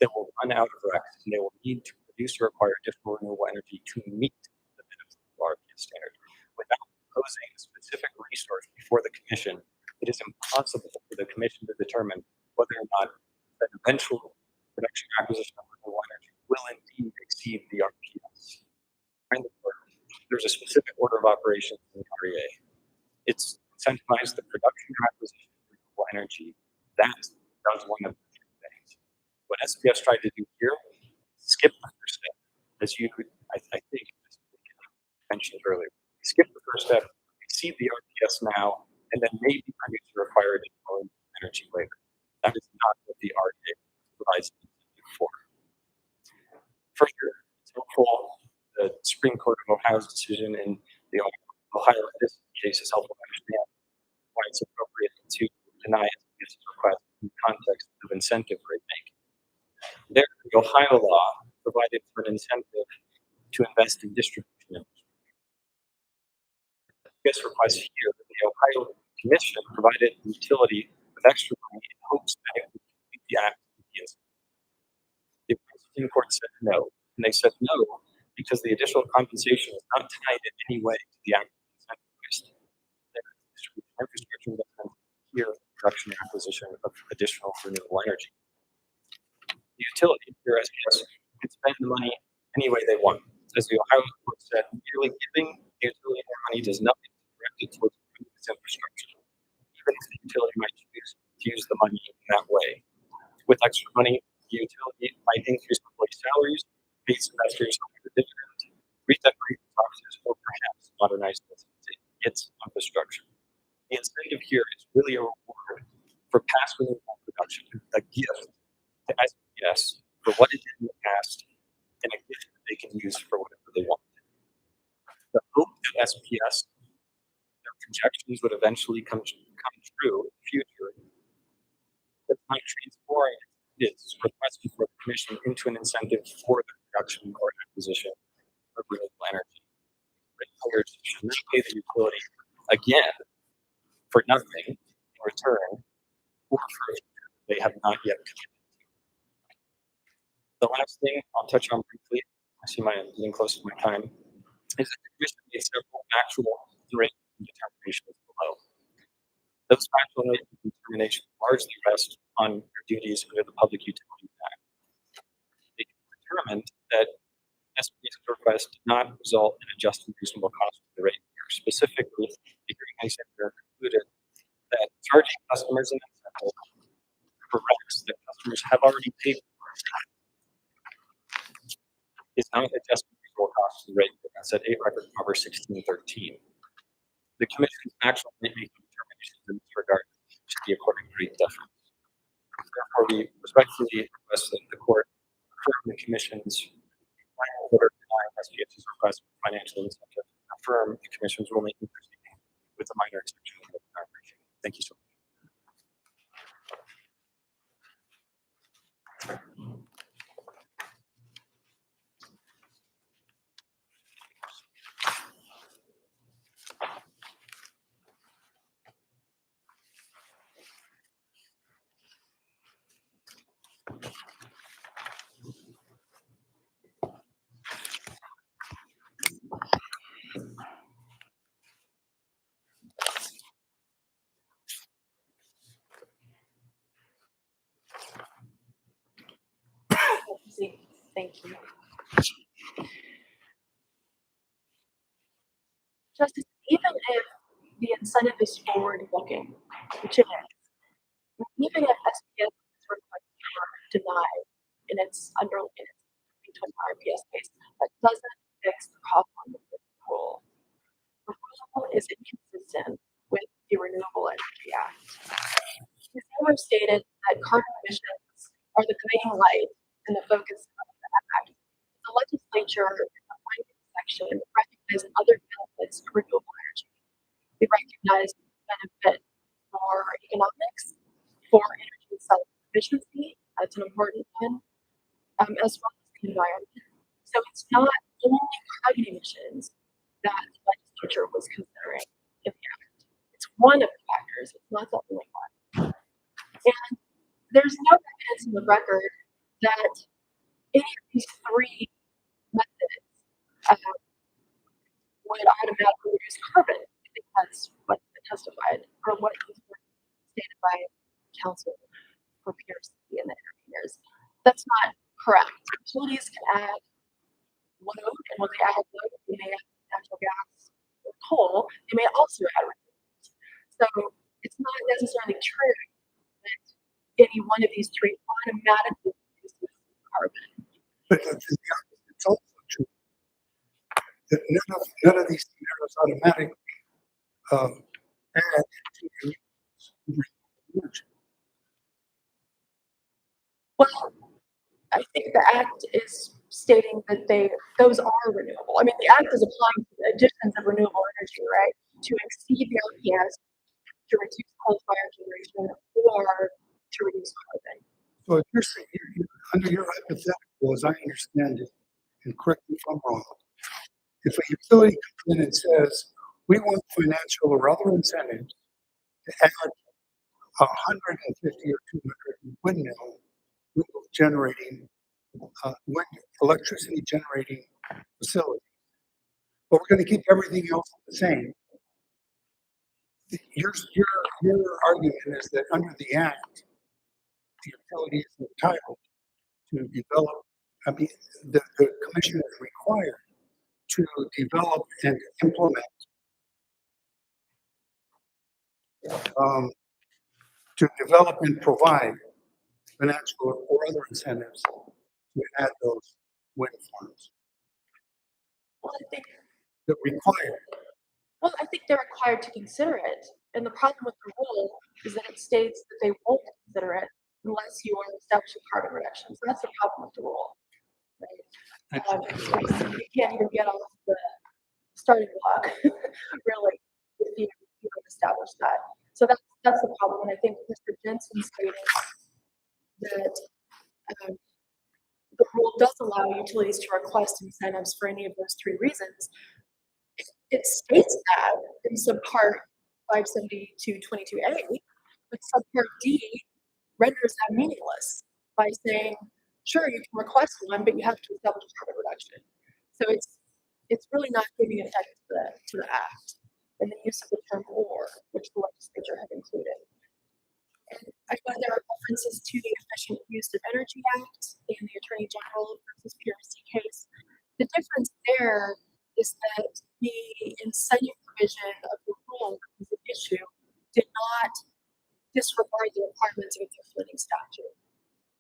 they will run out of RECs and they will need to produce or acquire additional renewable energy to meet the minimum RPS standard. Without proposing a specific resource before the commission, it is impossible for the commission to determine whether or not an eventual production acquisition of renewable energy will indeed exceed the RPS. There's a specific order of operations in the REA. It's incentivized the production or acquisition of renewable energy. That does one of the three things. What SPS tried to do here, skip the first step, as you, I think, mentioned earlier. Skip the first step, exceed the RPS now, and then maybe produce or acquire additional energy later. That is not what the REA provides an incentive for. Further, it's helpful. The Supreme Court of Ohio's decision in the Ohio Edison case is helpful to understand why it's appropriate to deny SPS's request in the context of incentive rate making. There, the Ohio law provided for an incentive to invest in distribution infrastructure. SPS request here, the Ohio Commission provided the utility with extra money in hopes that it would complete the act with the incentive. The Supreme Court said no, and they said no because the additional compensation is not tied in any way to the actual incentive-based distribution infrastructure investment here, production and acquisition of additional renewable energy. The utility, here SPS, can spend the money any way they want. As the Ohio court said, merely giving the utility more money does nothing to direct it towards improving its infrastructure. Even if the utility might choose to use the money in that way. With extra money, the utility might increase employee salaries, pay investors on the dividend, redecorate its offices, or perhaps modernize its infrastructure. The incentive here is really a reward for past renewable production, a gift to SPS for what it did in the past, and a gift that they can use for whatever they want. The hope that SPS, their projections would eventually come true in the future, that might transform its request for the commission into an incentive for the production or acquisition of renewable energy. Ratepayers should not pay the utility again for nothing in return, or for a future they have not yet committed to. The last thing I'll touch on briefly, I see I'm getting close to my time, is that the commission made several factual rate determinations below. Those factual rate determinations largely rest on their duties under the Public Utilities Act. They determined that SP's request did not result in a just and reasonable cost of the rate. Specifically, the hearing examiner concluded that charging customers an incentive for RECs that customers have already paid for is not a just and reasonable cost of the rate. That's at 8 record number 1613. The commission's actual rate making determinations in this regard should be according to great deference. Therefore, we respectfully request that the court affirm the commission's final order denying SPS's request for financial incentive, affirm the commission's rulemaking proceeding with a minor exception of the arbitration. Thank you so much. Thank you. Justice, even if the incentive is forward-looking, which it is, even if SPS is requested or denied in its 2025 PS case, that doesn't fix the problem with the rule. The rule is inconsistent with the Renewable Energy Act. The examiner stated that carbon emissions are the guiding light and the focus of the act. The legislature, in the findings section, recognized other benefits of renewable energy. We recognize the benefit for economics, for energy self-sufficiency, that's an important one, as well as the environment. So it's not only carbon emissions that the legislature was considering in the act. It's one of the factors, it's not the only one. And there's no evidence in the record that any of these three methods would automatically reduce carbon. I think that's what's been testified, or what was stated by counsel for PRC and the interveners. That's not correct. Utilities can add load, and when they add load, they may add natural gas or coal. They may also add renewables. So it's not necessarily true that any one of these three automatically reduces carbon. But it's also true that none of these scenarios automatically add to renewable energy. Well, I think the act is stating that those are renewable. I mean, the act is applying to the additions of renewable energy, right, to exceed the RPS, to reduce coal-fired generation, or to reduce carbon. So if you're saying, under your hypothetical, as I understand it, and correct me if I'm wrong, if a utility comes in and says, we want financial or other incentives to add 150 or 200 windmill generating wind electricity generating facility, but we're going to keep everything else the same. Your argument is that under the Act, the utility is entitled to develop, I mean, the commission is required to develop and implement, to develop and provide financial or other incentives to add those wind farms. Well, I think That require. Well, I think they're required to consider it. And the problem with the rule is that it states that they won't consider it unless you are establishing carbon reduction. So that's the problem with the rule. Right? You can't even get off the starting block, really, if you don't establish that. So that's the problem. And I think Mr. Jensen stated that the rule does allow utilities to request incentives for any of those three reasons. It states that in subpart 572.22a, but subpart D renders that meaningless by saying, sure, you can request one, but you have to establish carbon reduction. So it's really not giving effect to the act and the use of the term or, which the legislature had included. And I know there are references to the Efficient Use of Energy Act and the Attorney General versus PRC case. The difference there is that the incentive provision of the rule that was at issue did not disregard the requirements of the flooding statute.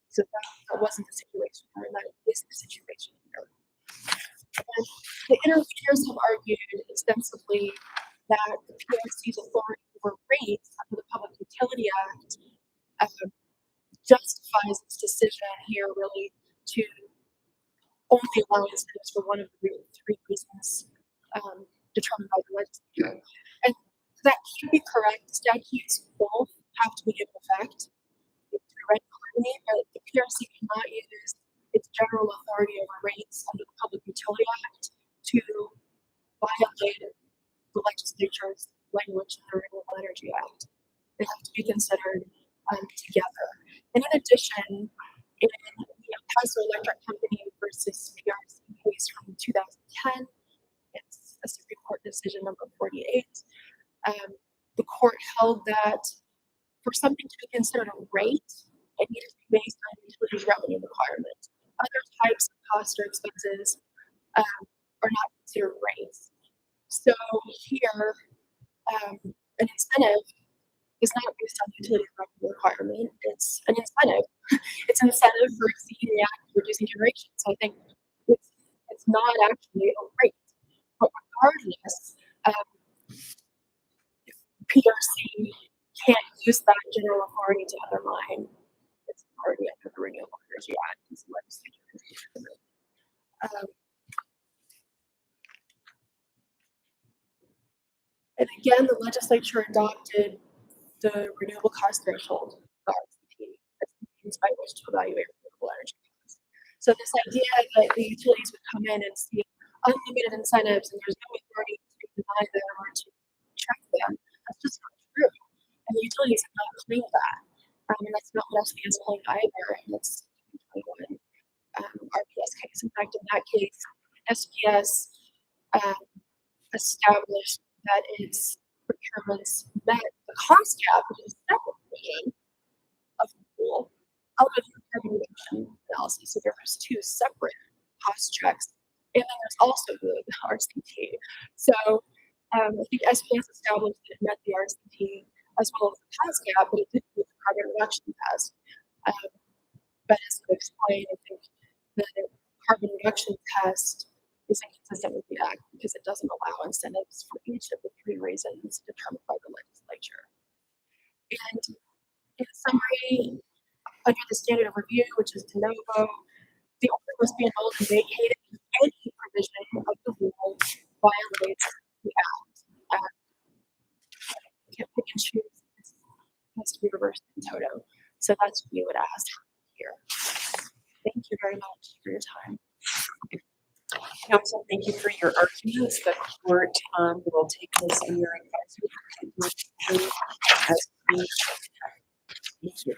So that wasn't the situation here, and that is the situation here. And the interveners have argued extensively that the PRC's authority over rates under the Public Utility Act justifies its decision here really to only allow incentives for one of the three reasons determined by the legislature. And that can be correct. The statutes both have to be given effect to prevent harmony, but the PRC cannot use its general authority over rates under the Public Utility Act to violate the legislature's language in the Renewable Energy Act. They have to be considered together. And in addition, in the El Paso Electric Company versus PRC case from 2010, it's a Supreme Court decision number 48. The court held that for something to be considered a rate, it needed to be based on the utility's revenue requirement. Other types of costs or expenses are not considered rates. So here, an incentive is not based on the utility's revenue requirement. It's an incentive. It's an incentive for exceeding the act of reducing generation. So I think it's not actually a rate. But regardless, PRC can't use that general authority to undermine its authority under the Renewable Energy Act. And again, the legislature adopted the renewable cost threshold, the RCT, as the means by which to evaluate renewable energy costs. So this idea that the utilities would come in and see unlimited incentives and there's no authority to deny them or to check them, that's just not true. And the utilities have not claimed that. And that's not what SPS claimed either in its 2021 RPS case. In fact, in that case, SPS established that its procurements met the cost cap, which is a separate provision of the rule, out of the carbon reduction analysis. So there was two separate cost checks, and then there's also the RCT. So I think SPS established that it met the RCT as well as the cost cap, but it didn't meet the carbon reduction test. But as I explained, I think the carbon reduction test is inconsistent with the Act because it doesn't allow incentives for each of the three reasons determined by the legislature. And in summary, under the standard of review, which is de novo, the order must be annulled and vacated if any provision of the rule violates the Act. You can't pick and choose. It has to be reversed in toto. So that's what we would ask here. Thank you very much for your time. Council, thank you for your arguments. The court will take this under advisement as we. Thank you.